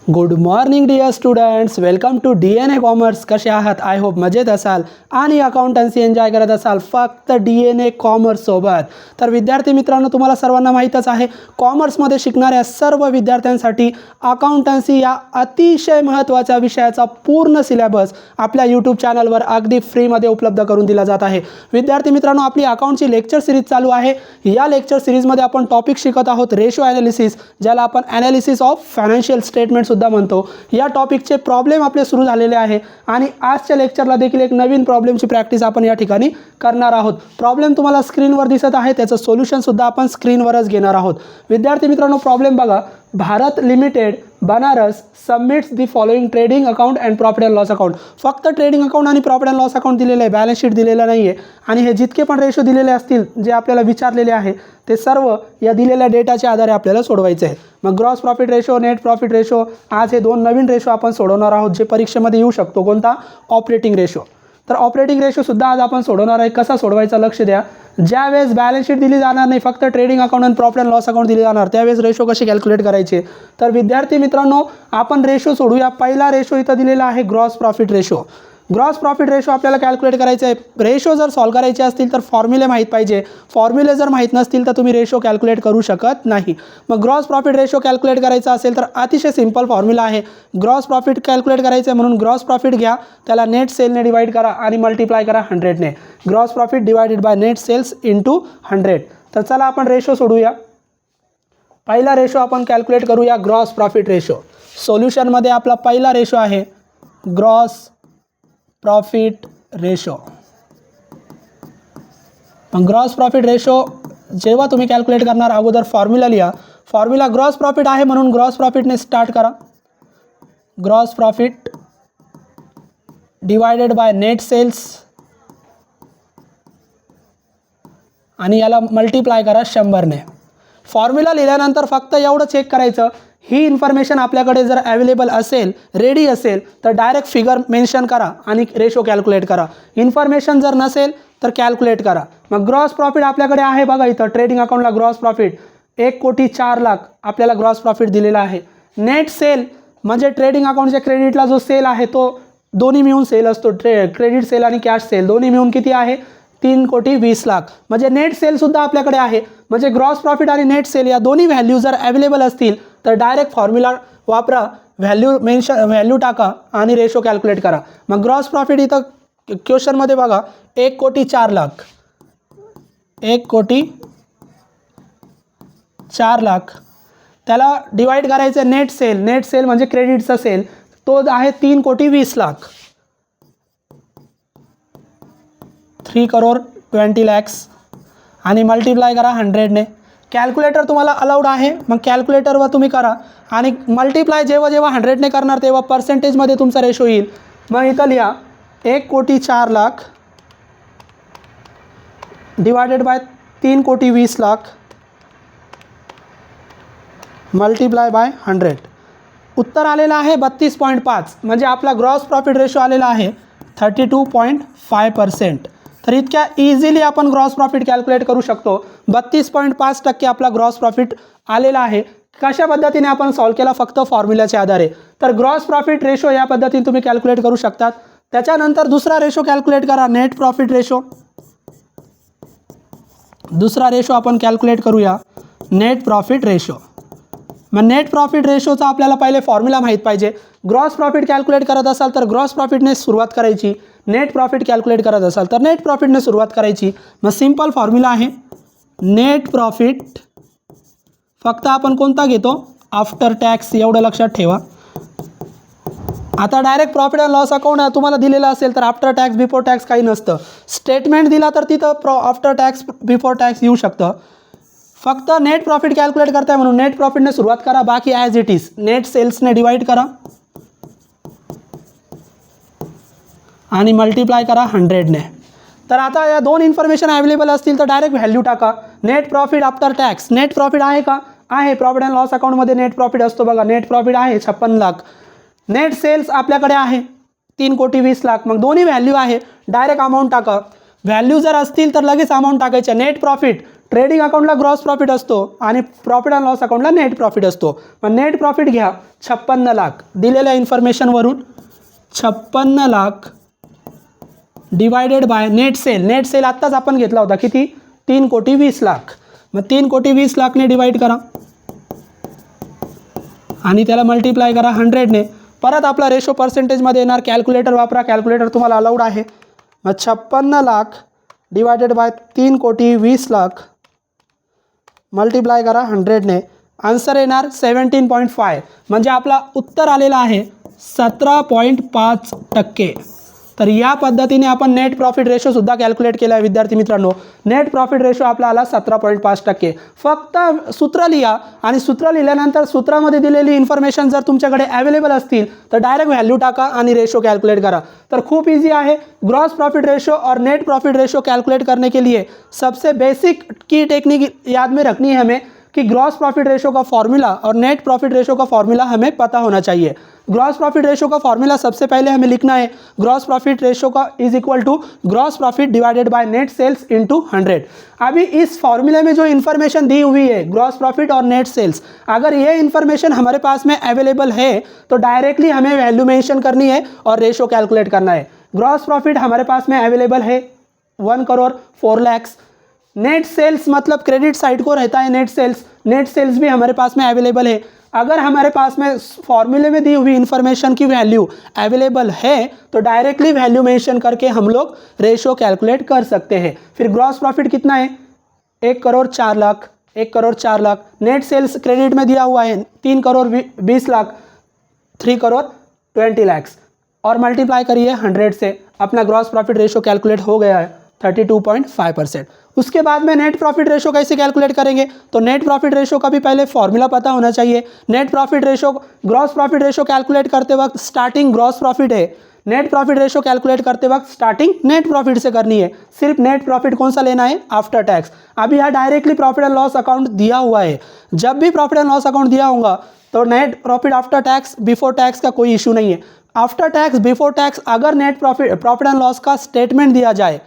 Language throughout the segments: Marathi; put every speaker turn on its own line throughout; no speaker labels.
Good morning dear students, welcome to DNA commerce. कसे आहात? आय होप मजेत असाल आणि अकाउंटन्सी एन्जॉय करत असाल फक्त DNA कॉमर्ससोबत. तर विद्यार्थी मित्रांनो, तुम्हाला सर्वांना माहीतच आहे, कॉमर्समध्ये शिकणाऱ्या सर्व विद्यार्थ्यांसाठी अकाउंटन्सी या अतिशय महत्त्वाच्या विषयाचा पूर्ण सिलेबस आपल्या यूट्यूब चॅनलवर अगदी फ्रीमध्ये उपलब्ध करून दिला जात आहे. विद्यार्थी मित्रांनो, आपली अकाउंटची लेक्चर सिरीज चालू आहे. या लेक्चर सिरीजमध्ये आपण टॉपिक शिकत आहोत रेशो ॲनालिसिस, ज्याला आपण ॲनालिसिस ऑफ फायनान्शियल स्टेटमेंट सुद्धा म्हणतो. या टॉपिकचे प्रॉब्लेम आपले सुरू झालेले आहे आणि आजच्या लेक्चरला देखील एक नवीन प्रॉब्लेमची प्रॅक्टिस आपण या ठिकाणी करणार आहोत. प्रॉब्लेम तुम्हाला स्क्रीनवर दिसत आहे, त्याचं सोल्युशन सुद्धा आपण स्क्रीनवरच घेणार आहोत. विद्यार्थी मित्रांनो, प्रॉब्लेम बघा. Bharat limited Banaras submits the following trading account and profit and loss account. फक्त ट्रेडिंग अकाउंट आणि प्रॉफिट अँड लॉस अकाउंट दिलेलं आहे, बॅलन्स शीट दिलेलं नाही आहे. आणि हे जितके पण रेशो दिलेले असतील, जे आपल्याला विचारलेले आहे, ते सर्व या दिलेल्या डेटाच्या आधारे आपल्याला सोडवायचे आहे. मग gross profit ratio, net profit ratio, आज हे दोन नवीन रेशो आपण सोडवणार आहोत, जे परीक्षेमध्ये येऊ शकतो. कोणता? Operating ratio. तर ऑपरेटिंग रेशोसुद्धा आज आपण सोडवणार आहे. कसा सोडवायचा लक्ष द्या. ज्यावेळेस बॅलन्स शीट दिली जाणार नाही, फक्त ट्रेडिंग अकाउंट आणि प्रॉफिट अँड लॉस अकाउंट दिली जाणार, त्यावेळेस रेशो कसे कॅल्क्युलेट करायचे. तर विद्यार्थी मित्रांनो, आपण रेशो सोडूया. पहिला रेशो इथं दिलेला आहे gross profit ratio. Gross profit ratio आपल्याला कॅल्क्युलेट करायचं आहे. रेशो जर सॉल्व करायचे असतील तर फॉर्म्युले माहीत पाहिजे. फॉर्म्युले जर माहीत नसतील तर तुम्ही रेशो कॅल्क्युलेट करू शकत नाही. मग ग्रॉस प्रॉफिट रेशो कॅल्क्युलेट करायचा असेल तर अतिशय सिंपल फॉर्म्युला आहे. ग्रॉस प्रॉफिट कॅल्क्युलेट करायचं आहे म्हणून ग्रॉस प्रॉफिट घ्या, त्याला नेट सेलने डिवाइड करा आणि मल्टिप्लाय करा 100ने. Gross profit divided by net sales into 100. तर चला आपण रेशो सोडूया. पहिला रेशो आपण कॅल्क्युलेट करूया, ग्रॉस प्रॉफिट रेशो. सोल्युशनमध्ये आपला पहिला रेशो आहे ग्रॉस प्रॉफिट रेशो. मग ग्रॉस प्रॉफिट रेशो जेव्हा तुम्ही कॅल्क्युलेट करणार, अगोदर फॉर्म्युला लिहा. फॉर्म्युला ग्रॉस प्रॉफिट आहे म्हणून ग्रॉस प्रॉफिटने स्टार्ट करा. Gross profit divided by net sales आणि याला मल्टिप्लाय करा 100ने. फॉर्म्युला लिहिल्यानंतर फक्त एवढं चेक करायचं, ही इन्फॉर्मेशन आपल्याकडे जर अवेलेबल असेल, रेडी असेल, तर डायरेक्ट फिगर मेन्शन करा आणि रेशो कॅल्क्युलेट करा. इन्फॉर्मेशन जर नसेल तर कॅल्क्युलेट करा. मग ग्रॉस प्रॉफिट आपल्याकडे आहे बघा. इथं ट्रेडिंग अकाउंटला ग्रॉस प्रॉफिट 1,04,00,000 आपल्याला ग्रॉस प्रॉफिट दिलेला आहे. नेट सेल म्हणजे ट्रेडिंग अकाउंटच्या क्रेडिटला जो सेल आहे तो दोन्ही मिळून सेल असतो. क्रेडिट सेल आणि कॅश सेल दोन्ही मिळून किती आहे? 3,20,00,000. म्हणजे नेट सेलसुद्धा आपल्याकडे आहे. म्हणजे ग्रॉस प्रॉफिट आणि नेट सेल या दोन्ही व्हॅल्यू जर अवेलेबल असतील तर डायरेक्ट फॉर्म्युला वापरा, व्हॅल्यू टाका आणि रेशो कॅल्क्युलेट करा. मग ग्रॉस प्रॉफिट इथं क्वेश्चनमध्ये बघा 1,04,00,000. 1,04,00,000 त्याला डिवाइड करायचं नेट सेल. नेट सेल म्हणजे क्रेडिटचा सेल, तो आहे 3,20,00,000. 3,20,00,000 आणि मल्टिप्लाय करा 100ने. कॅल्क्युलेटर तुम्हाला अलाउड आहे, मग कॅल्क्युलेटरवर तुम्ही करा आणि मल्टिप्लाय जेव्हा 100ने करणार तेव्हा पर्सेंटेजमध्ये तुमचा रेशो येईल. मग इथं लिहा 1,04,00,000 डिवायडेड बाय 3,20,00,000 मल्टिप्लाय बाय 100. उत्तर आलेलं आहे 32.5. म्हणजे आपला ग्रॉस प्रॉफिट रेशो आलेला आहे 32.5%. तर इतक्या इझिली आपण ग्रॉस प्रॉफिट कॅल्क्युलेट करू शकतो. 32.5% आपला ग्रॉस प्रॉफिट आलेला आहे. कशा पद्धतीने आपण सॉल्व केला? फक्त फॉर्म्युल्याच्या आधारे. तर ग्रॉस प्रॉफिट रेशो या पद्धतीने तुम्ही कॅल्क्युलेट करू शकतात. त्याच्यानंतर दुसरा रेशो कॅल्क्युलेट करा, नेट प्रॉफिट रेशो. दुसरा रेशो आपण कॅल्क्युलेट करूया, नेट प्रॉफिट रेशो. मग नेट प्रॉफिट रेशोचा आपल्याला पहिले फॉर्म्युला माहीत पाहिजे. ग्रॉस प्रॉफिट कॅल्क्युलेट करत असाल तर ग्रॉस प्रॉफिटने सुरुवात करायची. नेट प्रॉफिट कॅल्क्युलेट करत असाल तर नेट प्रॉफिटने सुरुवात करायची. मग सिंपल फॉर्म्युला आहे नेट प्रॉफिट. फक्त आपण कोणता घेतो? After tax. एवढं लक्षात ठेवा. आता direct profit and loss account तुम्हाला दिलेलं असेल तर आफ्टर टॅक्स बिफोर टॅक्स काही नसतं. स्टेटमेंट दिला तर तिथं आफ्टर टॅक्स बिफोर टॅक्स येऊ शकतं. फक्त नेट प्रॉफिट कॅल्क्युलेट करताय म्हणून नेट प्रॉफिटने सुरुवात करा. बाकी ॲज इट इज नेट सेल्सने डिवाइड करा आणि मल्टिप्लाय करा 100ने. तर आता या दोन इन्फॉर्मेशन अवेलेबल असतील तर डायरेक्ट व्हॅल्यू टाका. Net profit after tax. Net profit आहे का? आहे. प्रॉफिट अँड लॉस अकाउंटमध्ये नेट प्रॉफिट असतो बघा. नेट प्रॉफिट आहे 56,00,000. नेट सेल्स आपल्याकडे आहे 3,20,00,000. मग दोन्ही व्हॅल्यू आहे, डायरेक्ट अमाऊंट टाका. व्हॅल्यू जर असतील तर लगेच अमाऊंट टाकायची. नेट प्रॉफिट ट्रेडिंग अकाउंटला ग्रॉस प्रॉफिट असतो आणि प्रॉफिट अँड लॉस अकाउंटला नेट प्रॉफिट असतो. मग नेट प्रॉफिट घ्या 56 लाख दिलेल्या इन्फॉर्मेशनवरून. 56 lakh divided by net sale. Net sale आत्ताच आपण घेतला होता किती? 3,20,00,000. मग 3,20,00,000ने डिवाइड करा आणि त्याला मल्टिप्लाय करा 100ने. परत आपला रेशो पर्सेंटेजमध्ये येणार. कॅल्क्युलेटर वापरा, कॅल्क्युलेटर तुम्हाला अलाउड आहे. मग 56 लाख डिवायडेड बाय 3,20,00,000 मल्टिप्लाय करा 100ने. आन्सर येणार 17.5. म्हणजे आपला उत्तर आलेला आहे 17.5%. तर या पद्धतीने आपण नेट प्रॉफिट रेशोसुद्धा कॅल्क्युलेट केला आहे विद्यार्थी मित्रांनो. नेट प्रॉफिट रेशो आपला आला 17.5%. फक्त सूत्र लिहा आणि सूत्र लिहिल्यानंतर सूत्रामध्ये दिलेली इन्फॉर्मेशन जर तुमच्याकडे अवेलेबल असतील तर डायरेक्ट व्हॅल्यू टाका आणि रेशो कैलकुलेट करा. तर खूप इजी आहे. ग्रॉस प्रॉफिट रेशो और नेट प्रॉफिट रेशो कैलकुलेट करने के लिए सबसे बेसिक की टेक्निक याद में रखनी है हमें कि ग्रॉस प्रॉफिट रेशो का फॉर्मूला और नेट प्रॉफिट रेशो का फॉर्मूला हमें पता होना चाहिए. ग्रॉस प्रॉफिट रेशो का फॉर्मूला सबसे पहले हमें लिखना है. ग्रॉस प्रॉफिट रेशो का is equal to gross profit divided by net sales into 100. अभी इस फॉर्मूले में जो इन्फॉर्मेशन दी हुई है ग्रॉस प्रॉफिट और नेट सेल्स, अगर ये इन्फॉर्मेशन हमारे पास में अवेलेबल है तो डायरेक्टली हमें वैल्यू मेंशन करनी है और रेशो कैलकुलेट करना है. ग्रॉस प्रॉफिट हमारे पास में अवेलेबल है 1,04,00,000. नेट सेल्स मतलब क्रेडिट साइड को रहता है नेट सेल्स. नेट सेल्स भी हमारे पास में अवेलेबल है. अगर हमारे पास में फॉर्मूले में दी हुई इन्फॉर्मेशन की वैल्यू अवेलेबल है तो डायरेक्टली वैल्यू मेंशन करके हम लोग रेशो कैलकुलेट कर सकते हैं. फिर ग्रॉस प्रॉफिट कितना है? 1,04,00,000. 1,04,00,000. नेट सेल्स क्रेडिट में दिया हुआ है 3,20,00,000, 3,20,00,000 और मल्टीप्लाई करिए 100 से. अपना ग्रॉस प्रॉफिट रेशो कैलकुलेट हो गया है 32.5%. उसके बाद में नेट प्रॉफिट रेशो कैसे कैलकुलेट करेंगे? तो नेट प्रॉफिट रेशो का भी पहले फॉर्मूला पता होना चाहिए. Net profit ratio gross profit ratio calculate करते वक्त स्टार्टिंग ग्रॉस प्रॉफिट है. नेट प्रॉफिट रेशो कैलकुलेट करते वक्त स्टार्टिंग नेट प्रॉफिट से करनी है. सिर्फ नेट प्रॉफिट कौन सा लेना है? After tax. अभी यहाँ directly profit and loss account दिया हुआ है. जब भी प्रॉफिट एंड लॉस अकाउंट दिया होगा तो net profit after tax before tax का कोई इशू नहीं है. आफ्टर टैक्स बिफोर टैक्स अगर नेट प्रॉफिट एंड लॉस का स्टेटमेंट दिया जाए,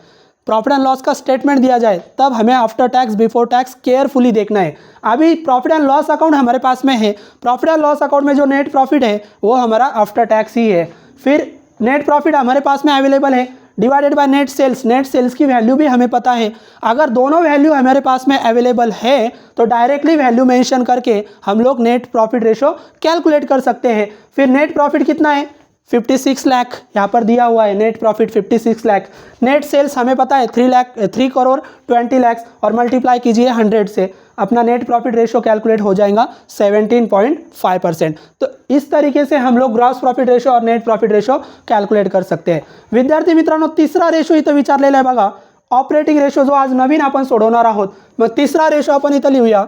प्रॉफिट एंड लॉस का स्टेटमेंट दिया जाए, तब हमें after tax before tax carefully देखना है. अभी प्रॉफिट एंड लॉस अकाउंट हमारे पास में है. प्रॉफिट एंड लॉस अकाउंट में जो नेट प्रॉफिट है वो हमारा आफ्टर टैक्स ही है. फिर नेट प्रॉफिट हमारे पास में अवेलेबल है divided by net sales. Net sales की वैल्यू भी हमें पता है. अगर दोनों वैल्यू हमारे पास में अवेलेबल है तो डायरेक्टली वैल्यू मेंशन करके हम लोग नेट प्रॉफिट रेशो कैलकुलेट कर सकते हैं. फिर नेट प्रॉफिट कितना है? 56 लाख यहाँ पर दिया हुआ है. Net profit 56 lakh. Net sales हमें पता है 3,20,00,000 और मल्टीप्लाई कीजिए 100 से. अपना नेट प्रॉफिट रेशो कैलकुलेट हो जाएगा 17.5%. तो इस तरीके से हम लोग ग्रॉस प्रॉफिट रेशो और नेट प्रॉफिट रेशो कैलकुलेट कर सकते हैं. विद्यार्थी मित्रांनो, तिसरा रेशो इथं विचारलेला आहे बघा, ऑपरेटिंग रेशो, जो आज नवीन आपण सोडवणार आहोत. मग तिसरा रेशो आपण इथं लिहूया,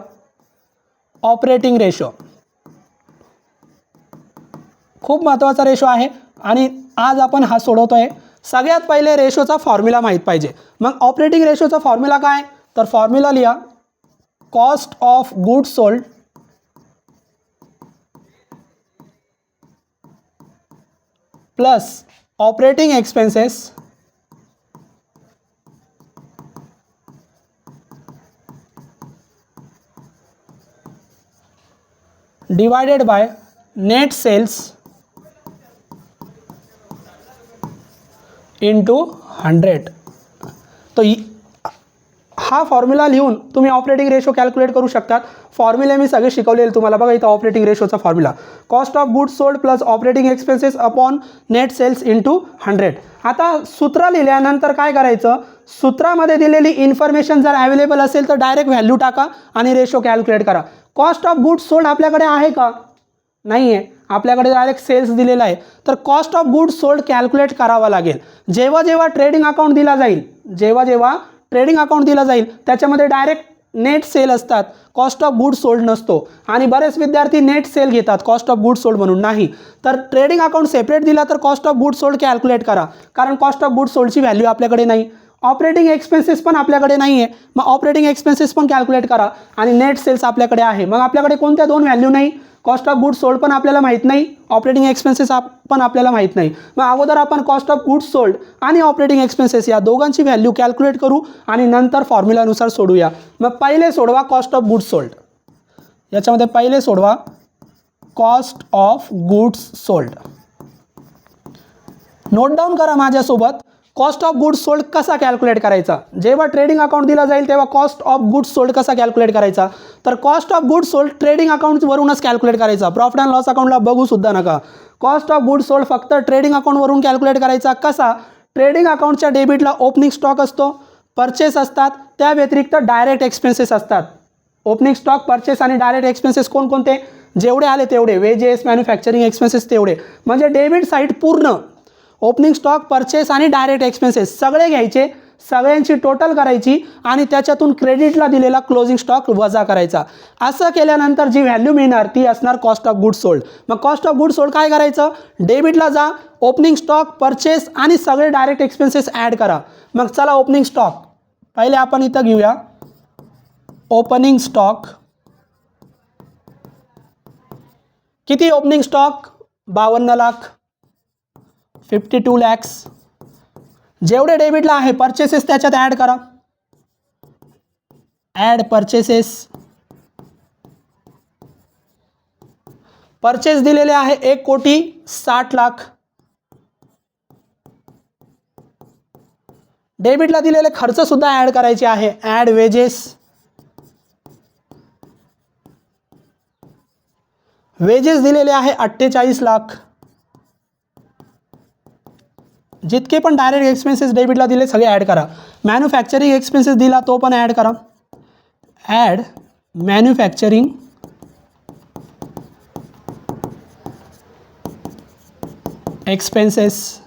ऑपरेटिंग रेशो. खूप महत्त्वाचा रेशो आहे आणि आज आपण हा सोडवतोय. सगळ्यात पहिले रेशोचा फॉर्म्युला माहीत पाहिजे. मग ऑपरेटिंग रेशोचा फॉर्म्युला काय? तर फॉर्म्युला लिहा, cost of goods sold plus operating expenses divided by net sales into 100. तो हा फॉर्म्युला लिहून तुम्ही ऑपरेटिंग रेशो कॅल्क्युलेट करू शकतात. फॉर्म्युले मी सगळे शिकवलेले तुम्हाला बघा इथं. ऑपरेटिंग रेशोचा formula cost of goods sold plus operating expenses upon net sales into 100. आता सूत्र लिहिल्यानंतर काय करायचं? सूत्रामध्ये दिलेली इन्फॉर्मेशन जर अवेलेबल असेल तर डायरेक्ट व्हॅल्यू टाका आणि रेशो कॅल्क्युलेट करा. कॉस्ट ऑफ गुड्स सोल्ड आपल्याकडे आहे का? नाही आहे. आपल्याकडे डायरेक्ट सेल्स दिलेला आहे. तर cost of goods sold calculate करावा लागेल. जेव्हा जेव्हा ट्रेडिंग अकाउंट दिला जाईल, ट्रेडिंग अकाउंट दिला जाईल त्याच्यामध्ये डायरेक्ट नेट सेल असतात, कॉस्ट ऑफ गुड्स सोल्ड नसतो. आणि बरेच विद्यार्थी नेट सेल घेतात कॉस्ट ऑफ गुड्स सोल्ड म्हणून. नाही, तर ट्रेडिंग अकाउंट सेपरेट दिला तर cost of goods sold calculate करा, कारण कॉस्ट ऑफ गुड्स सोल्डची व्हॅल्यू आपल्याकडे नाही. ऑपरेटिंग एक्सपेन्सेस पण आपल्याकडे नाही आहे, मग ऑपरेटिंग एक्सपेन्सेस पण कॅल्क्युलेट करा आणि नेट सेल्स आपल्याकडे आहे. मग आपल्याकडे कोणत्या दोन व्हॅल्यू नाही, कॉस्ट ऑफ गुड्स सोल्ड पण आपल्याला माहीत नाही, ऑपरेटिंग एक्सपेन्सेस पण आपल्याला माहीत नाही. मग अगोदर आपण कॉस्ट ऑफ गुड्स सोल्ड आणि ऑपरेटिंग एक्सपेन्सेस या दोघांची व्हॅल्यू कॅल्क्युलेट करू आणि नंतर फॉर्म्युलानुसार सोडूया. मग पहिले सोडवा कॉस्ट ऑफ गुड्स सोल्ड. याच्यामध्ये पहिले सोडवा cost of goods sold. Note down करा माझ्यासोबत, कॉस्ट ऑफ गुड्स सोल्ड कसा कॅल्क्युलेट करायचा. जेव्हा ट्रेडिंग अकाउंट दिला जाईल तेव्हा कॉस्ट ऑफ गुड्स सोल्ड कसा कॅल्क्युलेट करायचा. तर cost of goods sold trading अकाउंटवरूनच कॅल्क्युलेट करायचा. प्रॉफिट अँड लॉस अकाउंटला बघू सुद्धा नका. कॉस्ट ऑफ गुड्स सोल्ड फक्त ट्रेडिंग अकाउंटवरून कॅल्क्युलेट करायचा. कसा, ट्रेडिंग अकाउंटच्या डेबिटला ओपनिंग स्टॉक असतो, परचेस असतात, त्या व्यतिरिक्त डायरेक्ट एक्सपेन्सेस असतात. ओपनिंग स्टॉक, परचेस आणि डायरेक्ट एक्सपेन्सेस कोणकोणते, जेवढे आले तेवढे, वेजेस, मॅन्युफॅक्चरिंग एक्सपेन्सेस तेवढे. म्हणजे डेबिट साईड पूर्ण ओपनिंग स्टॉक, परचेस आणि डायरेक्ट एक्सपेन्सेस सगळे घ्यायचे, सगळ्यांची टोटल करायची आणि त्याच्यातून क्रेडिटला दिलेला क्लोजिंग स्टॉक वजा करायचा. असं केल्यानंतर जी व्हॅल्यू मिळणार ती असणार कॉस्ट ऑफ गुड्स सोल्ड. मग कॉस्ट ऑफ गुड्स सोल्ड काय करायचं, डेबिटला जा, ओपनिंग स्टॉक, परचेस आणि सगळे डायरेक्ट एक्सपेन्सेस ॲड करा. मग चला ओपनिंग स्टॉक पहिले आपण इथं घेऊया. ओपनिंग स्टॉक किती, ओपनिंग स्टॉक 52 लाख, 52 लॅक्स. जेवढे डेबिटला आहे परचेसेस त्याच्यात ॲड करा, ॲड परचेसेस. परचेस दिलेले आहे 1,60,00,000. डेबिटला दिलेले खर्च सुद्धा ॲड करायचे आहे, ॲड वेजेस. वेजेस दिलेले आहे 48 लाख. जितके पण डायरेक्ट एक्सपेन्सेस डेबिटला दिले सगळे ॲड करा. मॅन्युफॅक्चरिंग एक्सपेन्सेस दिला तो पण ॲड करा, ॲड मॅन्युफॅक्चरिंग एक्सपेन्सेस.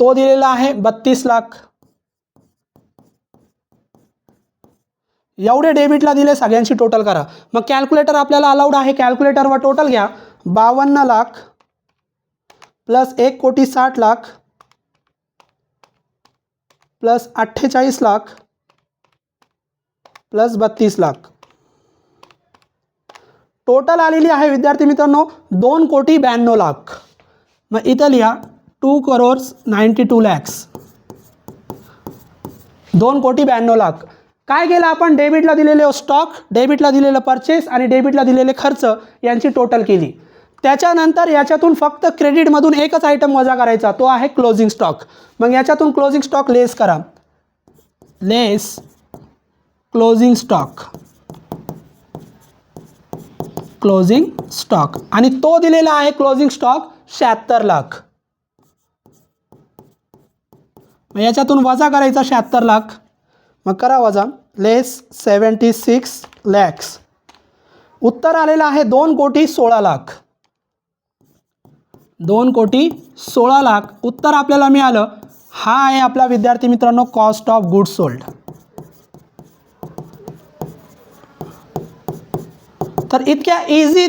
तो दिलेला आहे 32 लाख. एवढे डेबिटला दिले, सगळ्यांची टोटल करा. मग कॅल्क्युलेटर आपल्याला अलाउड आहे, कॅल्क्युलेटरवर टोटल घ्या. 52 lakh plus 1,60,00,000 plus 48 lakh plus 32 lakh. Total आलेली आहे विद्यार्थी मित्रांनो 2,92,00,000. मग इथं लिहा 2,92,00,000. 2,92,00,000. काय केलं आपण, डेबिटला दिलेले स्टॉक, डेबिटला दिलेलं परचेस आणि डेबिटला दिलेले खर्च यांची टोटल केली. त्याच्यानंतर याच्यातून फक्त क्रेडिटमधून एकच आयटम वजा करायचा, तो आहे क्लोजिंग स्टॉक. मग याच्यातून क्लोजिंग स्टॉक लेस करा, लेस क्लोजिंग स्टॉक, क्लोजिंग स्टॉक. आणि तो दिलेला आहे क्लोजिंग स्टॉक 76 लाख. मग याच्यातून वजा करायचा 76 लाख. मग करा वजा, लेस 76 लॅक्स. उत्तर आलेलं आहे 2,16,00,000. 2,16,00,000 उत्तर आपल्याला मिळालं. हा आहे आपला विद्यार्थी मित्रांनो कॉस्ट ऑफ गुड्स सोल्ड. तर इतक्या इझी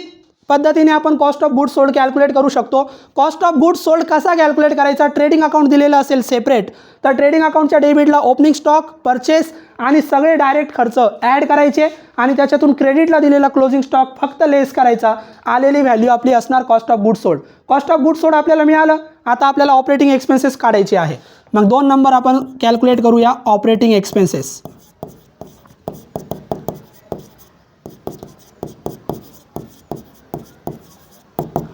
पद्धतीने आपण cost of goods sold calculate करू शकतो. कॉस्ट ऑफ गुड्स सोल्ड कसा कॅल्क्युलेट करायचा, ट्रेडिंग अकाउंट दिलेलं असेल सेपरेट, तर ट्रेडिंग अकाउंटच्या डेबिटला ओपनिंग स्टॉक, परचेस आणि सगळे डायरेक्ट खर्च ॲड करायचे आणि त्याच्यातून क्रेडिटला दिलेला क्लोजिंग स्टॉक फक्त लेस करायचा. आलेली व्हॅल्यू आपली असणार cost of goods sold. Cost of goods sold आपल्याला मिळालं. आता आपल्याला ऑपरेटिंग एक्सपेन्सेस काढायचे आहे. मग 2 नंबर आपण कॅल्क्युलेट करूया, ऑपरेटिंग एक्सपेन्सेस.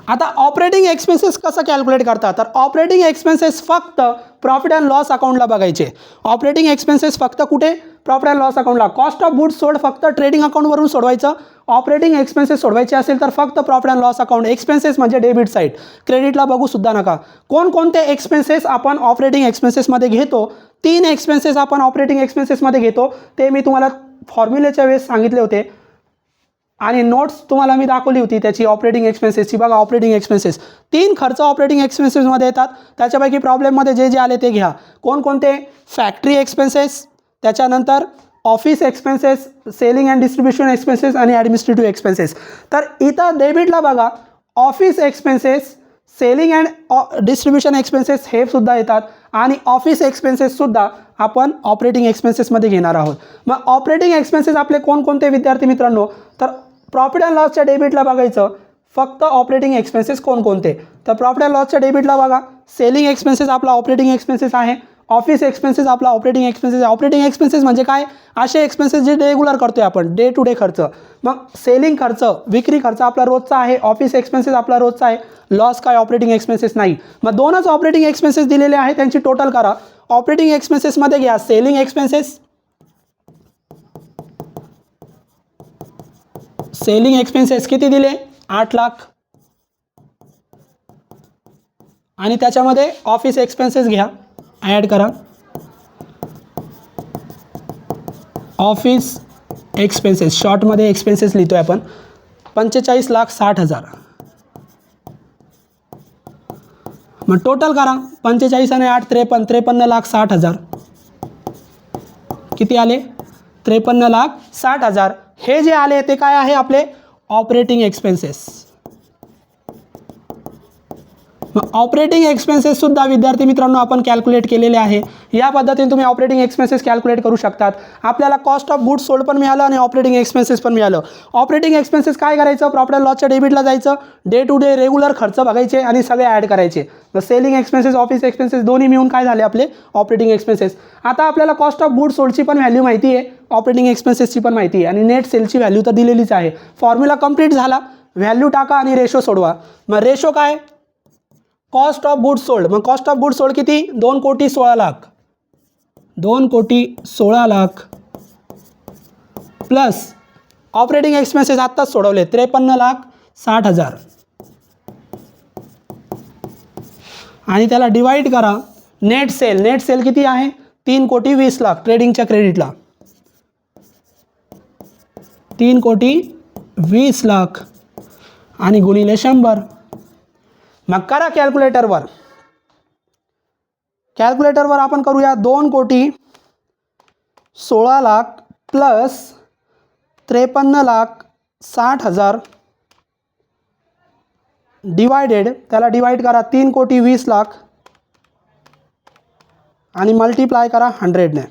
आता ऑपरेटिंग एक्सपेन्सेस कसं कॅल्क्युलेट करता, तर ऑपरेटिंग एक्सपेन्सेस फक्त प्रॉफिट अँड लॉस अकाउंटला बघायचे. ऑपरेटिंग एक्सपेन्सेस फक्त कुठे, प्रॉफिट अँड लॉस अकाउंटला. कॉस्ट ऑफ गुड्स सोल्ड फक्त ट्रेडिंग अकाउंटवरून सोडवायचं. ऑपरेटिंग एक्सपेन्सेस सोडवायचे असेल तर फक्त profit and loss account. Expenses म्हणजे डेबिट साईड, क्रेडिटला बघू सुद्धा नका. कोणकोणते एक्सपेन्सेस आपण ऑपरेटिंग एक्सपेन्सेसमध्ये घेतो, 3 एक्सपेन्सेस आपण ऑपरेटिंग एक्सपेन्सेसमध्ये घेतो. ते मी तुम्हाला फॉर्म्युलेच्या वेळेस सांगितले होते आणि नोट्स तुम्हाला मी दाखवली होती त्याची ऑपरेटिंग एक्सपेन्सेसची. बघा ऑपरेटिंग एक्सपेन्सेस 3 खर्च ऑपरेटिंग एक्सपेन्सेसमध्ये येतात. त्याच्यापैकी प्रॉब्लेममध्ये जे जे आले ते घ्या. कोणकोणते, फॅक्टरी एक्सपेन्सेस, त्याच्यानंतर office expenses, selling and distribution expenses आणि ॲडमिनिस्ट्रेटिव्ह एक्सपेन्सेस. तर इथं डेबिटला बघा office expenses selling and distribution expenses हे सुद्धा येतात आणि ऑफिस एक्सपेन्सेससुद्धा आपण ऑपरेटिंग एक्सपेन्सेसमध्ये घेणार आहोत. मग ऑपरेटिंग एक्सपेन्सेस आपले कोणकोणते विद्यार्थी मित्रांनो, तर प्रॉफिट अँड लॉसच्या डेबिटला बघायचं फक्त ऑपरेटिंग एक्सपेन्सेस कोणकोणते. तर प्रॉफिट अँड लॉसच्या डेबिटला बघा, सेलिंग एक्सपेन्सेस आपला ऑपरेटिंग एक्सपेन्सेस आहे, ऑफिस एक्सपेन्सेस आपला ऑपरेटिंग एक्सपेन्सेस आहे. ऑपरेटिंग एक्सपेन्सेस म्हणजे काय, असे एक्सपेन्सेस जे रेग्युलर करतोय आपण, डे टू डे खर्च. मग सेलिंग खर्च, विक्री खर्च आपला रोजचा आहे, ऑफिस एक्सपेन्सेस आपला रोजचा आहे, लॉस काय ऑपरेटिंग एक्सपेन्सेस नाही. मग दोनच ऑपरेटिंग एक्सपेन्सेस दिलेले आहे, त्यांची टोटल करा. ऑपरेटिंग एक्सपेन्सेसमध्ये घ्या सेलिंग एक्सपेन्सेस, सेलिंग एक्सपेन्सेस किती दिले, 8 लाख. आणि त्याच्यामध्ये ऑफिस एक्सपेन्सेस घ्या, ॲड करा. ऑफिस एक्सपेन्सेस शॉर्टमध्ये एक्सपेन्सेस लिहितो आहे आपण, 45,60,000. मग टोटल करा, 45 आणि 8 53, 53,60,000. किती आले, 53,60,000. हे जे आले ते काय आहे, आपले ऑपरेटिंग एक्सपेन्सेस. मग ऑपरेटिंग एक्सपेन्सेससुद्धा विद्यार्थी मित्रांनो आपण कॅल्क्युलेट केलेले आहे. या पद्धतीने तुम्ही ऑपरेटिंग एक्सपेन्सेस कॅल्क्युलेट करू शकतात. आपल्याला कॉस्ट ऑफ गुड्स सोल्ड पण मिळालं आणि ऑपरेटिंग एक्सपेन्सेस पण मिळालं. ऑपरेटिंग एक्सपेन्सेस काय करायचं, प्रॉफिट अँड लॉसच्या डेबिटला जायचं, डे टू डे रेग्युलर खर्च बघायचे आणि सगळे ॲड करायचे. मग सेलिंग एक्सपेन्सेस, ऑफिस एक्सपेन्सेस दोन्ही मिळून काय झाले आपले ऑपरेटिंग एक्सपेन्सेस. आता आपल्याला कॉस्ट ऑफ गुड्स सोल्डची पण व्हॅल्यू माहिती आहे, ऑपरेटिंग एक्सपेन्सेसची पण माहिती आहे आणि नेट सेलची व्हॅल्यू तर दिलेलीच आहे. फॉर्म्युला कंप्लीट झाला, व्हॅल्यू टाका आणि रेशो सोडवा. मग रेशो काय, कॉस्ट ऑफ गुड्स सोल्ड. मग कॉस्ट ऑफ गुड्स सोल्ड किती, 2,16,00,000. 2,16,00,000 प्लस ऑपरेटिंग एक्सपेन्सेस आत्ताच सोडवले, 53,60,000. आणि त्याला डिवाइड करा नेट सेल. नेट सेल किती आहे, 3,20,00,000 ट्रेडिंगच्या क्रेडिटला, 3,20,00,000 आणि गुणिले 100. मग करा कॅल्क्युलेटरवर, कॅल्क्युलेटरवर आपण करूया 2,16,00,000 प्लस 53,60,000 डिवायडेड, त्याला डिवाइड करा 3,20,00,000 आणि मल्टिप्लाय करा 100ने.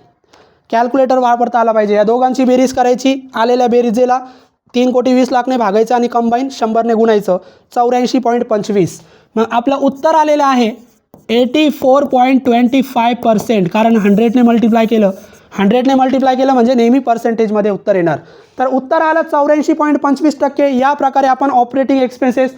कॅल्क्युलेटर वापरता आला पाहिजे. या दोघांची बेरीज करायची, आलेल्या बेरीजेला 3,20,00,000ने भागायचं आणि कंबाईन 100ने गुणायचं, 84.25. मग आपलं उत्तर आलेलं आहे 84.25%. कारण 100ने मल्टिप्लाय केलं, 100ने मल्टिप्लाय केलं म्हणजे नेहमी पर्सेंटेजमध्ये उत्तर येणार. तर उत्तर आलं 84.25%. या प्रकारे आपण ऑपरेटिंग एक्सपेन्सेस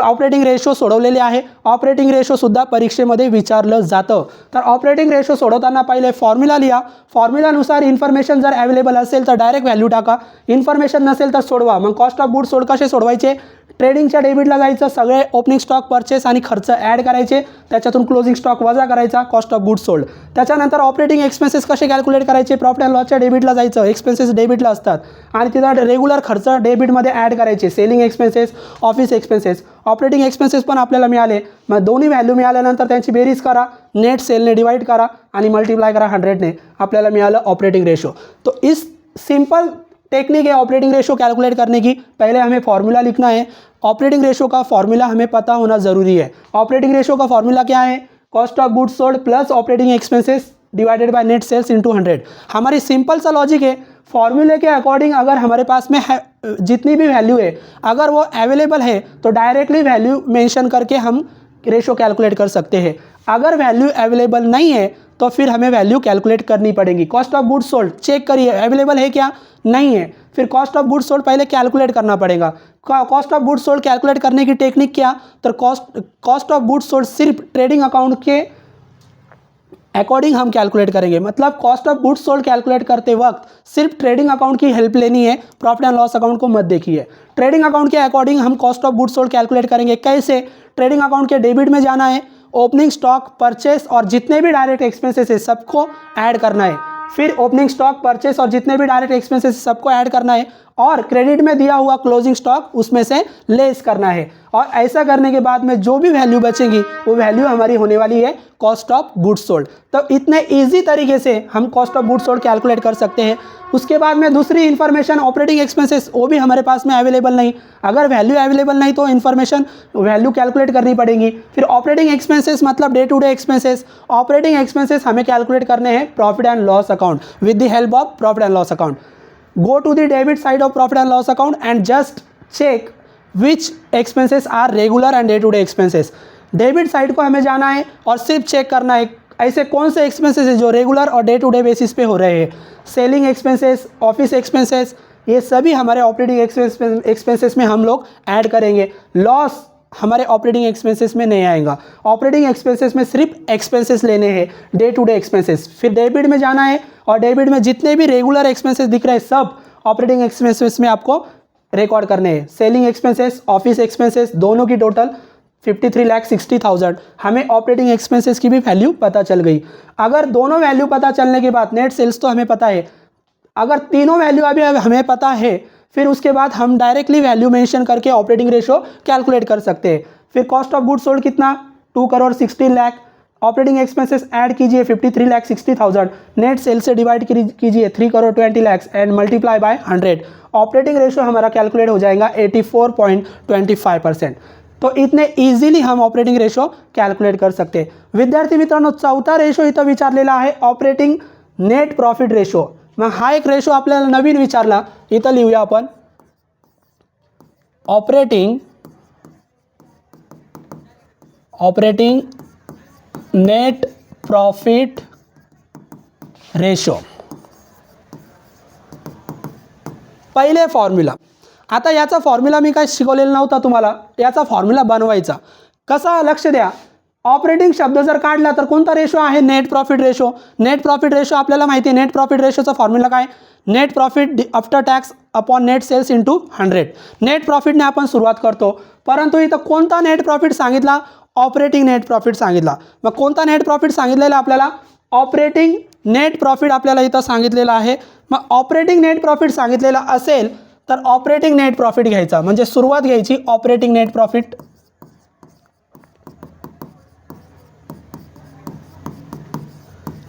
ऑपरेटिंग रेशो सोडवलेले आहे. ऑपरेटिंग रेशोसुद्धा परीक्षेमध्ये विचारलं जातं. तर ऑपरेटिंग रेशो सोडवताना पहिले फॉर्म्युला लिहा. फॉर्म्युलानुसार इन्फॉर्मेशन जर अवेलेबल असेल तर डायरेक्ट व्हॅल्यू टाका, इन्फॉर्मेशन नसेल तर सोडवा. मग कॉस्ट ऑफ गुड्स सोल्ड कसे सोडवायचे, ट्रेडिंगच्या डेबिटला जायचं, सगळे ओपनिंग स्टॉक परचेस आणि खर्च ॲड करायचे, त्याच्यातून क्लोजिंग स्टॉक वजा करायचा, कॉस्ट ऑफ गुड्स सोल्ड. त्याच्यानंतर ऑपरेटिंग एक्सपेन्सेस कसे कॅल्क्युलेट करायचे, प्रॉफिट अँड लॉसच्या डेबिटला जायचं, एक्सपेन्सेस डेबिटला असतात आणि तिथं रेग्युलर खर्च डेबिटमध्ये ॲड करायचे, selling expenses, office expenses. Operating expenses पण आपल्याला मिळाले. मग दोन्ही व्हॅल्यू मिळाल्यानंतर त्यांची बेरीज करा, नेट सेलने डिवाइड करा आणि मल्टिप्लाय करा 100ने. आपल्याला मिळालं ऑपरेटिंग रेशो. तो इस सिंपल टेक्निक है ऑपरेटिंग रेशो कैलकुलेट करने की. पहले हमें फॉर्मूला लिखना है. ऑपरेटिंग रेशो का फॉर्मूला हमें पता होना ज़रूरी है. ऑपरेटिंग रेशो का फॉर्मूला क्या है, cost of goods sold plus operating expenses divided by net sales into 100. हमारी सिंपल सा लॉजिक है. फॉर्मूले के अकॉर्डिंग अगर हमारे पास में है जितनी भी वैल्यू है अगर वो अवेलेबल है तो डायरेक्टली वैल्यू मेंशन करके हम रेशो कैलकुलेट कर सकते हैं. अगर वैल्यू अवेलेबल नहीं है तो फिर हमें वैल्यू कैलकुलेट करनी पड़ेगी. Cost of goods sold check करिए अवेलेबल है क्या, नहीं है, फिर कॉस्ट ऑफ गुड्स सोल्ड पहले कैलकुलेट करना पड़ेगा. Cost of goods sold calculate करने की टेक्निक क्या, तो कॉस्ट ऑफ गुड्स सोल्ड सिर्फ ट्रेडिंग अकाउंट के अकॉर्डिंग हम कैलकुलेट करेंगे. मतलब cost of goods sold calculate करते वक्त सिर्फ ट्रेडिंग अकाउंट की हेल्प लेनी है, प्रॉफिट एंड लॉस अकाउंट को मत देखिए. ट्रेडिंग अकाउंट के अकॉर्डिंग हम cost of goods sold calculate करेंगे. कैसे, ट्रेडिंग अकाउंट के डेबिट में जाना है, ओपनिंग स्टॉक परचेस और जितने भी डायरेक्ट एक्सपेंसेस है सबको ऐड करना है. फिर ओपनिंग स्टॉक परचेस और जितने भी डायरेक्ट एक्सपेंसेस सबको ऐड करना है और क्रेडिट में दिया हुआ क्लोजिंग स्टॉक उसमें से लेस करना है। और ऐसा करने के बाद में जो भी वैल्यू बचेगी वो वैल्यू हमारी होने वाली है कॉस्ट ऑफ गुड्स सोल्ड। तो इतने इजी तरीके से हम cost of goods sold calculate कर सकते हैं। उसके बाद में दूसरी इन्फॉर्मेशन ऑपरेटिंग एक्सपेंसेस, वो भी हमारे पास में अवेलेबल नहीं। अगर वैल्यू अवेलेबल नहीं तो इन्फॉर्मेशन वैल्यू कैलकुलेट करनी पड़ेगी। फिर ऑपरेटिंग एक्सपेंसेस मतलब day to day expenses. Operating expenses हमें कैलकुलेट करने हैं profit and loss account with the help of profit and loss account. Go to the debit side of profit and loss account and just check which expenses are regular and day to day expenses. Debit side को हमें जाना है और सिर्फ चेक करना है ऐसे कौन से एक्सपेंसेस है जो रेगुलर और डे टू डे बेसिस पे हो रहे हैं। सेलिंग एक्सपेंसेस, ऑफिस एक्सपेंसेस, ये सभी हमारे ऑपरेटिंग एक्सपेंसेस में हम लोग ऐड करेंगे। लॉस हमारे ऑपरेटिंग एक्सपेंसेस में नहीं आएगा। ऑपरेटिंग एक्सपेंसेस में सिर्फ एक्सपेंसेस लेने हैं, डे टू डे एक्सपेंसेस। फिर डेबिट में जाना है और डेबिट में जितने भी रेगुलर एक्सपेंसेस दिख रहे हैं सब ऑपरेटिंग एक्सपेंसेस में आपको रिकॉर्ड करने हैं। सेलिंग एक्सपेंसेस, ऑफिस एक्सपेंसेस, दोनों की टोटल 53,60,000। हमें ऑपरेटिंग एक्सपेंसेस की भी वैल्यू पता चल गई। अगर दोनों वैल्यू पता चलने के बाद नेट सेल्स तो हमें पता है, अगर तीनों वैल्यू अभी हमें पता है फिर उसके बाद हम डायरेक्टली वैल्यू मेंशन करके ऑपरेटिंग रेशो कैलकुलेट कर सकते हैं। फिर कॉस्ट ऑफ गुड्स सोल्ड कितना 2,16,00,000। ऑपरेटिंग एक्सपेंसेस ऐड कीजिए 53,60,000। नेट सेल से डिवाइड कीजिए 3,20,00,000 end multiply by 100। Operating ratio हमारा कैलकुलेट हो जाएगा 84.25%। तो इतने इजीली हम ऑपरेटिंग रेशो कैलकुलेट कर सकते हैं। विद्यार्थी मित्रांनो, चौथा रेशो इथं विचारलेला आहे ऑपरेटिंग नेट प्रॉफिट रेशो। मग हा एक रेशो आपल्याला नवीन विचारला, इथं लिहूया आपण ऑपरेटिंग नेट प्रॉफिट रेशो। पहिले फॉर्म्युला, आता याचा फॉर्म्युला मी काय शिकवलेला नव्हता तुम्हाला, याचा फॉर्म्युला बनवायचा कसा लक्ष द्या। ऑपरेटिंग शब्द जर काढला तर कोणता रेशो आहे net profit ratio. Net profit ratio आपल्याला माहिती आहे, नेट प्रॉफिट रेशोचा फॉर्म्युला काय net profit after tax upon net sales into 100। Net प्रॉफिटने आपण सुरुवात करतो, परंतु इथं कोणता नेट प्रॉफिट सांगितला ऑपरेटिंग नेट प्रॉफिट सांगितला। मग कोणता नेट प्रॉफिट सांगितलेला आपल्याला ऑपरेटिंग नेट प्रॉफिट आपल्याला इथं सांगितलेला आहे। मग ऑपरेटिंग नेट प्रॉफिट सांगितलेला असेल तर ऑपरेटिंग नेट प्रॉफिट घ्यायचा, म्हणजे सुरुवात घ्यायची operating net profit.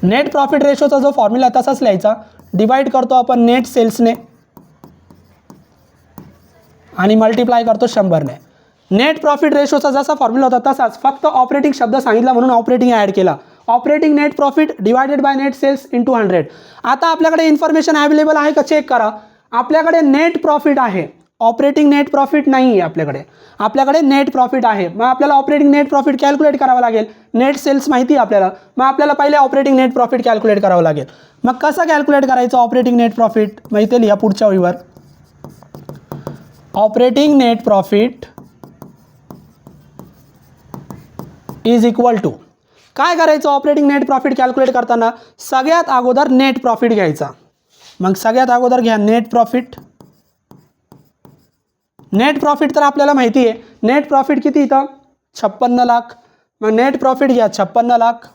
Net profit रेशोचा जो फॉर्म्युला तसाच लिहायचा, डिवाइड करतो आपण नेट सेल्सने आणि मल्टिप्लाय करतो 100ने। नेट प्रॉफिट रेशोचा जसा फॉर्म्युला होता तसाच, फक्त ऑपरेटिंग शब्द सांगितला म्हणून ऑपरेटिंग ॲड केला। Operating net profit divided by net sales into 100। आता आपल्याकडे इन्फॉर्मेशन अवेलेबल आहे का चेक करा। आपल्याकडे नेट प्रॉफिट आहे, ऑपरेटिंग नेट प्रॉफिट नाही आहे आपल्याकडे, आपल्याकडे नेट प्रॉफिट आहे। मग आपल्याला ऑपरेटिंग नेट प्रॉफिट कॅल्क्युलेट करावं लागेल। नेट सेल्स माहिती आहे आपल्याला, मग आपल्याला पहिले ऑपरेटिंग नेट प्रॉफिट कॅल्क्युलेट करावं लागेल। मग कसं कॅल्क्युलेट करायचं ऑपरेटिंग नेट प्रॉफिट माहिती लिहा पुढच्या ओळीवर। Operating net profit is equal to काय करायचं ऑपरेटिंग नेट प्रॉफिट कॅल्क्युलेट करताना सगळ्यात अगोदर नेट प्रॉफिट घ्यायचा। मग सगळ्यात अगोदर घ्या नेट प्रॉफिट। नेट प्रॉफिट तर आपल्याला माहिती आहे, नेट प्रॉफिट किती इथं 56 लाख। मग नेट प्रॉफिट घ्या 56 लाख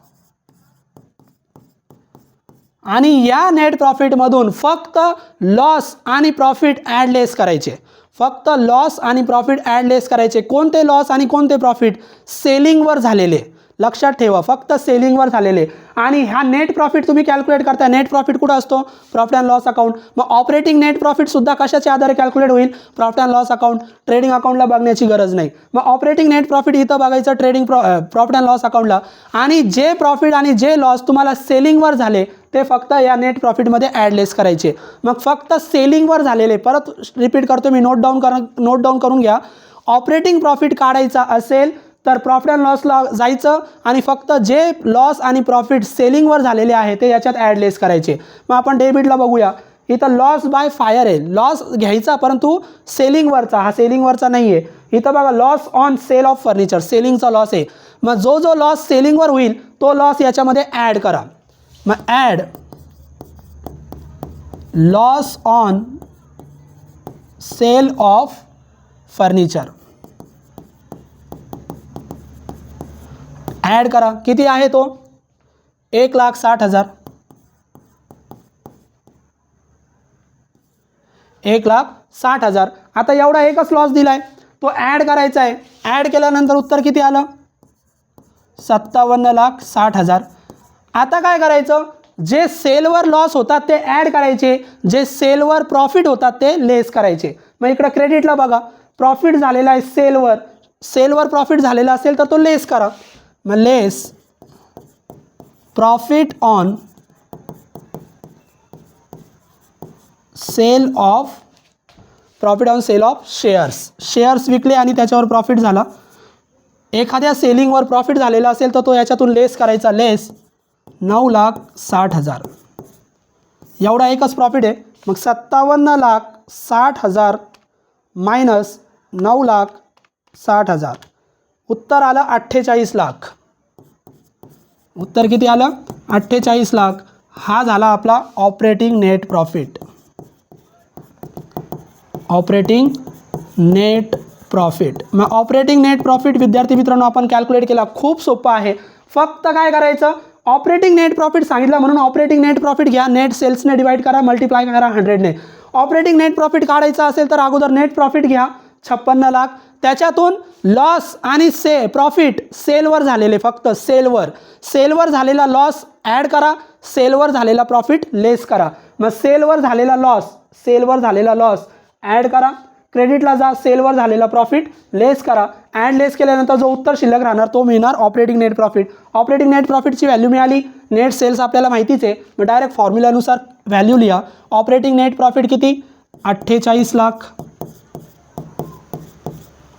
आणि या नेट प्रॉफिटमधून फक्त लॉस आणि प्रॉफिट ॲड लेस करायचे। फक्त लॉस आणि प्रॉफिट ॲड लेस करायचे। कोणते लॉस आणि कोणते प्रॉफिट सेलिंगवर झालेले, लक्षात ठेवा फक्त सेलिंगवर झालेले। आणि हा नेट प्रॉफिट तुम्ही कॅल्क्युलेट करता, नेट प्रॉफिट कुठं असतो प्रॉफिट अँड लॉस अकाउंट। मग ऑपरेटिंग नेट प्रॉफिट सुद्धा कशाच्या आधारे कॅल्क्युलेट होईल profit and loss account. Trading अकाउंटला बघण्याची गरज नाही। मग ऑपरेटिंग नेट प्रॉफिट इथं बघायचं ट्रेडिंग प्रॉफिट अँड लॉस अकाउंटला, आणि जे प्रॉफिट आणि जे लॉस तुम्हाला सेलिंगवर झाले ते फक्त या नेट प्रॉफिटमध्ये ॲड लेस करायचे। मग फक्त सेलिंगवर झालेले, परत रिपीट करतो मी, नोट डाऊन करून घ्या। ऑपरेटिंग प्रॉफिट काढायचा असेल तर प्रॉफिट अँड लॉसला जायचं आणि फक्त जे लॉस आणि प्रॉफिट सेलिंगवर झालेले आहे ते याच्यात ॲड लेस करायचे। मग आपण डेबिटला बघूया, इथं लॉस बाय फायर आहे, लॉस घ्यायचा परंतु सेलिंगवरचा, हा सेलिंगवरचा नाही आहे। इथं बघा loss on sale of furniture, सेलिंगचा लॉस आहे। मग जो लॉस सेलिंगवर होईल तो लॉस याच्यामध्ये ॲड करा। मग add loss on sale of furniture add करा। किती आहे तो 1,60,000। 1,60,000. आता एवढा एकच लॉस दिला आहे, तो ॲड करायचा आहे. ॲड केल्यानंतर उत्तर किती आलं? 57,60,000. आता काय करायचं? जे सेलवर लॉस होतात ते ॲड करायचे, जे सेलवर प्रॉफिट होतात ते लेस करायचे. मग इकडे क्रेडिटला बघा, प्रॉफिट झालेला आहे सेलवर प्रॉफिट झालेला असेल तर तो लेस करा. मग less profit on sale of shares विकले आणि त्याच्यावर प्रॉफिट झाला. एखाद्या सेलिंगवर प्रॉफिट झालेला असेल तर तो याच्यातून लेस करायचा. लेस 9,60,000. एवढा एकच प्रॉफिट आहे. मग 57,60,000 मायनस 9,60,000, उत्तर आलं 48 लाख. उत्तर किती आलं? 48 लाख. हा झाला आपला operating net profit. Operating net profit. मग ऑपरेटिंग नेट प्रॉफिट विद्यार्थी मित्रांनो आपण कॅल्क्युलेट केला. खूप सोपं आहे. फक्त काय करायचं? ऑपरेटिंग नेट प्रॉफिट सांगितलं म्हणून ऑपरेटिंग नेट प्रॉफिट घ्या, नेट सेल्सने डिवाइड करा, मल्टिप्लाय करा 100ने. ऑपरेटिंग नेट प्रॉफिट काढायचं असेल तर अगोदर नेट प्रॉफिट घ्या 56 लाख. त्याच्यातून लॉस आणि प्रॉफिट सेलवर झालेले, फक्त सेलवर झालेला लॉस ॲड करा, सेलवर झालेला प्रॉफिट लेस करा. मग सेलवर झालेला लॉस ॲड करा, क्रेडिटला जा, सेलवर झालेला प्रॉफिट लेस करा. ॲड लेस केल्यानंतर जो उत्तर शिल्लक राहणार तो मिळणार operating net profit. Operating net प्रॉफिटची व्हॅल्यू मिळाली. नेट सेल्स आपल्याला माहितीच आहे, मग डायरेक्ट फॉर्म्युलानुसार व्हॅल्यू लिहा. ऑपरेटिंग नेट प्रॉफिट किती? 48 लाख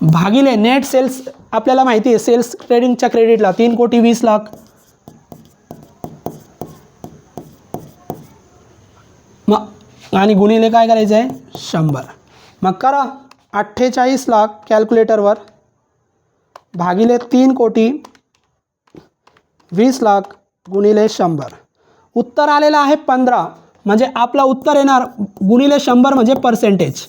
भागिले नेट सेल्स आपल्याला माहिती आहे, सेल्स ट्रेडिंगच्या क्रेडिटला 3,20,00,000. मग आणि गुणिले काय करायचं आहे? 100. मग करा 48 लाख कॅल्क्युलेटरवर भागिले 3,20,00,000 गुणिले 100. उत्तर आलेलं आहे 15. म्हणजे आपलं उत्तर येणार गुणिले 100 म्हणजे पर्सेंटेज.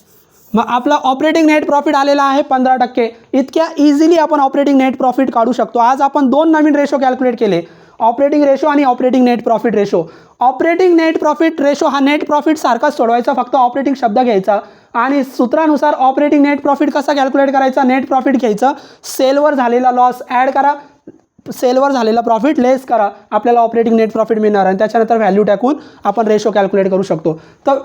मग आपला ऑपरेटिंग नेट प्रॉफिट आलेला आहे 15%. इतक्या इझिली आपण ऑपरेटिंग नेट प्रॉफिट काढू शकतो. आज आपण 2 नवीन रेशो कॅल्क्युलेट केले, ऑपरेटिंग रेशो आणि operating net profit ratio. Operating net profit ratio हा नेट प्रॉफिट सारखाच सोडवायचा, फक्त ऑपरेटिंग शब्द घ्यायचा आणि सूत्रानुसार ऑपरेटिंग नेट प्रॉफिट कसा कॅल्क्युलेट करायचा? नेट प्रॉफिट घ्यायचं, सेलवर झालेला लॉस ॲड करा, सेलवर झालेला प्रॉफिट लेस करा, आपल्याला ऑपरेटिंग नेट प्रॉफिट मिळणार आणि त्याच्यानंतर व्हॅल्यू टाकून आपण रेशो कॅल्कुलेट करू शकतो. तो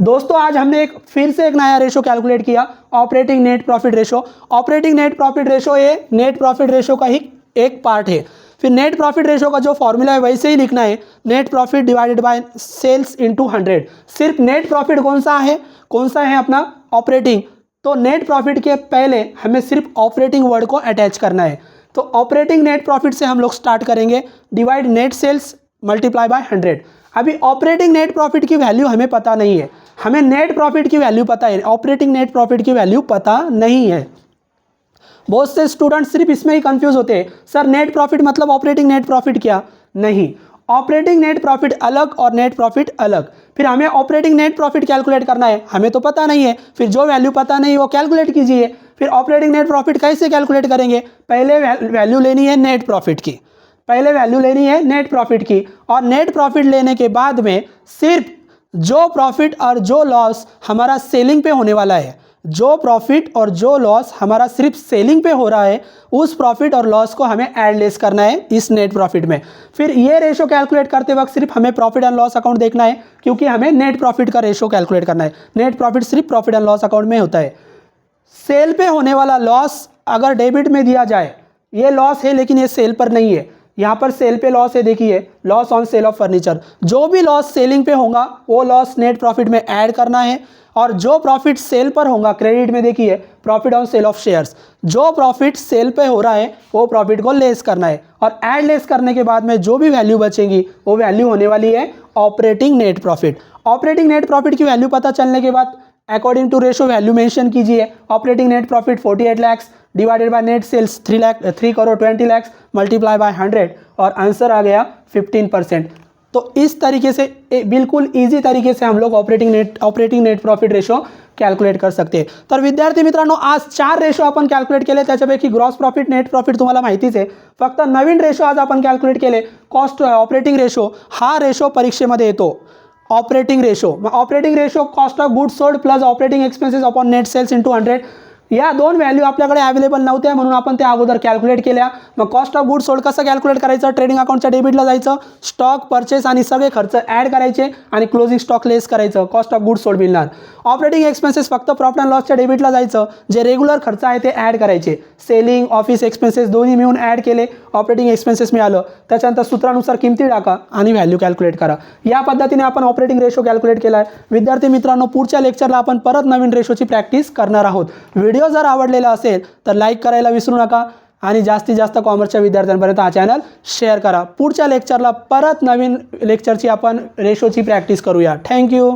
दोस्तों आज हमने फिर से एक नया रेशो कैलकुलेट किया, operating net profit ratio. Operating net profit ratio ये नेट प्रॉफिट रेशो का ही एक पार्ट है. फिर नेट प्रॉफिट रेशो का जो फॉर्मूला है वैसे ही लिखना है, net profit divided bye cells into 100. सिर्फ नेट प्रॉफिट कौन सा है अपना? ऑपरेटिंग. तो नेट प्रॉफिट के पहले हमें सिर्फ ऑपरेटिंग वर्ड को अटैच करना है. तो ऑपरेटिंग नेट प्रॉफिट से हम लोग स्टार्ट करेंगे. Divide net sales multiply by 100. अभी ऑपरेटिंग नेट प्रॉफिट की वैल्यू हमें पता नहीं है, हमें नेट प्रॉफिट की वैल्यू पता है, ऑपरेटिंग नेट प्रॉफिट की वैल्यू पता नहीं है. बहुत से स्टूडेंट सिर्फ इसमें ही कंफ्यूज होते हैं, सर नेट प्रॉफिट मतलब ऑपरेटिंग नेट प्रॉफिट क्या? नहीं, ऑपरेटिंग नेट प्रॉफिट अलग और नेट प्रॉफिट अलग. फिर हमें ऑपरेटिंग नेट प्रॉफिट कैलकुलेट करना है, हमें तो पता नहीं है, फिर जो वैल्यू पता नहीं वो कैलकुलेट कीजिए. फिर ऑपरेटिंग नेट प्रॉफिट कैसे कैलकुलेट करेंगे? पहले वैल्यू लेनी है नेट प्रॉफिट की, और नेट प्रॉफिट लेने के बाद में सिर्फ जो प्रॉफिट और जो लॉस हमारा सेलिंग पे होने वाला है, जो प्रॉफिट और जो लॉस हमारा सिर्फ सेलिंग पे हो रहा है, उस प्रॉफिट और लॉस को हमें ऐड लेस करना है इस नेट प्रॉफिट में. फिर ये रेशो कैलकुलेट करते वक्त सिर्फ हमें प्रॉफिट एंड लॉस अकाउंट देखना है, क्योंकि हमें नेट प्रॉफिट का रेशो कैलकुलेट करना है. नेट प्रॉफिट सिर्फ प्रॉफिट एंड लॉस अकाउंट में होता है. सेल पे होने वाला लॉस अगर डेबिट में दिया जाए, ये लॉस है लेकिन ये सेल पर नहीं है, यहाँ पर सेल पे लॉस है, देखिए loss on sale of furniture. जो भी लॉस सेलिंग पे होगा वो लॉस नेट प्रॉफिट में ऐड करना है, और जो प्रॉफिट सेल पर होगा क्रेडिट में देखिए profit on sale of shares, जो प्रॉफिट सेल पे हो रहा है वो प्रॉफिट को लेस करना है, और ऐड लेस करने के बाद में जो भी वैल्यू बचेगी वो वैल्यू होने वाली है operating net profit. Operating net profit की वैल्यू पता चलने के बाद according to ratio value mention कीजिए. Operating net profit 48 lakh divided by net sales 3 crore 20 lakh multiply by 100, और आंसर आ गया 15%. तो इस तरीके से बिल्कुल इजी तरीके से हम लोग operating net profit ratio calculate कर सकते. तर विद्यार्थी मित्रांनो आज 4 रेशो आपण कॅल्क्युलेट केले, त्याच्यापैकी ग्रॉस प्रॉफिट नेट प्रॉफिट तुम्हाला माहितीच आहे. फक्त नवीन रेशो आज आपण कॅल्क्युलेट केले, कॉस्ट ऑपरेटिंग रेशो. हा रेशो परीक्षेमध्ये येतो. Operating ratio. मग operating ratio cost of goods sold plus operating expenses upon net sales into 100. या दोन व्हॅल्यू आपल्याकडे अवेलेबल नव्हत्या म्हणून आपण त्या अगोदर कॅल्क्युलेट केल्या. मग कॉस्ट ऑफ गुड्स सोल्ड कसं कॅल्क्युलेट करायचं, ट्रेडिंग अकाउंटच्या डेबिटला जायचं, स्टॉक परचेस आणि सगळे खर्च ॲड करायचे आणि क्लोजिंग स्टॉक लेस करायचं, कॉस्ट ऑफ गुड्स सोल्ड मिळणार. ऑपरेटिंग एक्सपेन्सेस फक्त प्रॉफिट अँड लॉसच्या डेबिटला जायचं, जे रेग्युलर खर्च आहे ते ॲड करायचे. सेलिंग ऑफिस एक्सपेन्सेस दोन्ही मिळून ॲड केले, ऑपरेटिंग एक्सपेन्सेस मिळालं. त्याच्यानंतर सूत्रानुसार किमती टाका आणि व्हॅल्यू कॅल्क्युलेट करा. या पद्धतीने आपण ऑपरेटिंग रेशो कॅल्क्युलेट केला आहे. विद्यार्थी मित्रांनो, पुढच्या लेक्चरला आपण परत नवीन रेशोची प्रॅक्टिस करणार आहोत. व्हिडिओ जर आवडलेला असेल तर लाईक करायला विसरू नका आणि जास्तीत जास्त कॉमर्सच्या विद्यार्थ्यांपर्यंत हा चॅनल शेअर करा. पुढच्या लेक्चरला परत नवीन लेक्चरची आपण रेशोची प्रॅक्टिस करूया. थँक्यू.